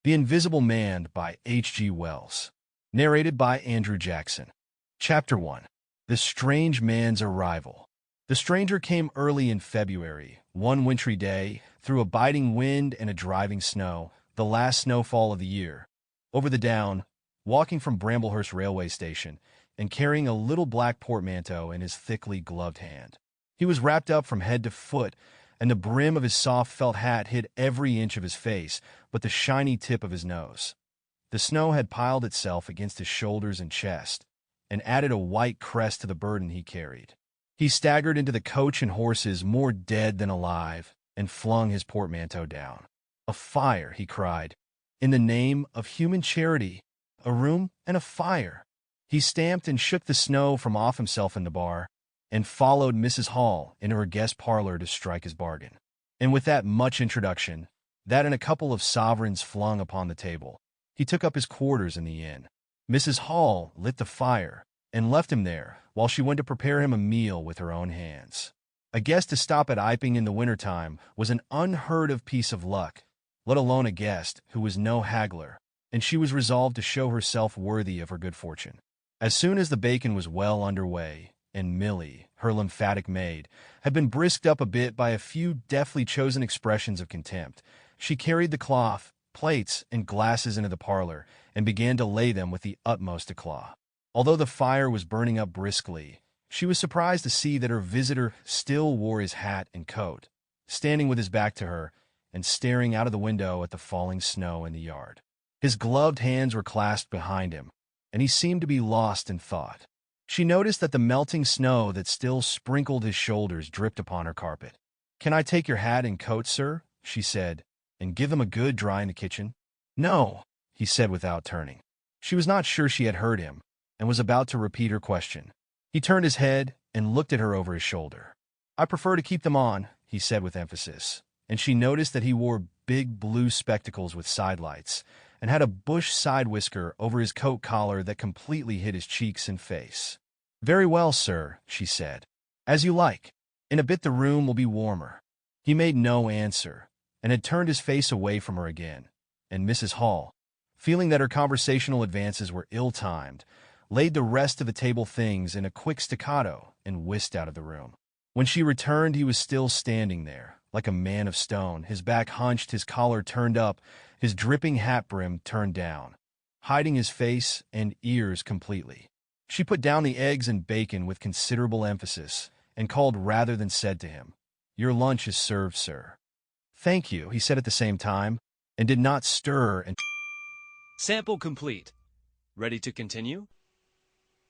The Invisible Man by H.G. Wells. Narrated by Andrew Jackson. Chapter 1. The Strange Man's Arrival. The stranger came early in February, one wintry day, through a biting wind and a driving snow, the last snowfall of the year, over the down, walking from Bramblehurst railway station, and carrying a little black portmanteau in his thickly gloved hand. He was wrapped up from head to foot, and the brim of his soft felt hat hid every inch of his face but the shiny tip of his nose. The snow had piled itself against his shoulders and chest, and added a white crest to the burden he carried. He staggered into the coach and horses more dead than alive, and flung his portmanteau down. "A fire," he cried. "In the name of human charity, a room and a fire." He stamped and shook the snow from off himself in the bar, and followed Mrs. Hall into her guest parlor to strike his bargain. And with that much introduction, that and a couple of sovereigns flung upon the table, he took up his quarters in the inn. Mrs. Hall lit the fire, and left him there while she went to prepare him a meal with her own hands. A guest to stop at Iping in the winter-time was an unheard-of piece of luck, let alone a guest who was no haggler, and she was resolved to show herself worthy of her good fortune. As soon as the bacon was well under way, and Milly, her lymphatic maid, had been brisked up a bit by a few deftly chosen expressions of contempt, she carried the cloth, plates, and glasses into the parlor, and began to lay them with the utmost eclat. Although the fire was burning up briskly, she was surprised to see that her visitor still wore his hat and coat, standing with his back to her, and staring out of the window at the falling snow in the yard. His gloved hands were clasped behind him, and he seemed to be lost in thought. She noticed that the melting snow that still sprinkled his shoulders dripped upon her carpet. "Can I take your hat and coat, sir?" she said, "and give them a good dry in the kitchen?" "No," he said without turning. She was not sure she had heard him, and was about to repeat her question. He turned his head and looked at her over his shoulder. "I prefer to keep them on," he said with emphasis, and she noticed that he wore big blue spectacles with sidelights, and had a bush side whisker over his coat collar that completely hid his cheeks and face. "Very well, sir," she said. "As you like. In a bit the room will be warmer." He made no answer, and had turned his face away from her again, and Mrs. Hall, feeling that her conversational advances were ill-timed, laid the rest of the table things in a quick staccato and whisked out of the room. When she returned, he was still standing there, like a man of stone, his back hunched, his collar turned up, his dripping hat brim turned down, hiding his face and ears completely. She put down the eggs and bacon with considerable emphasis, and called rather than said to him, "Your lunch is served, sir." "Thank you," he said at the same time, and did not stir and... Sample complete. Ready to continue?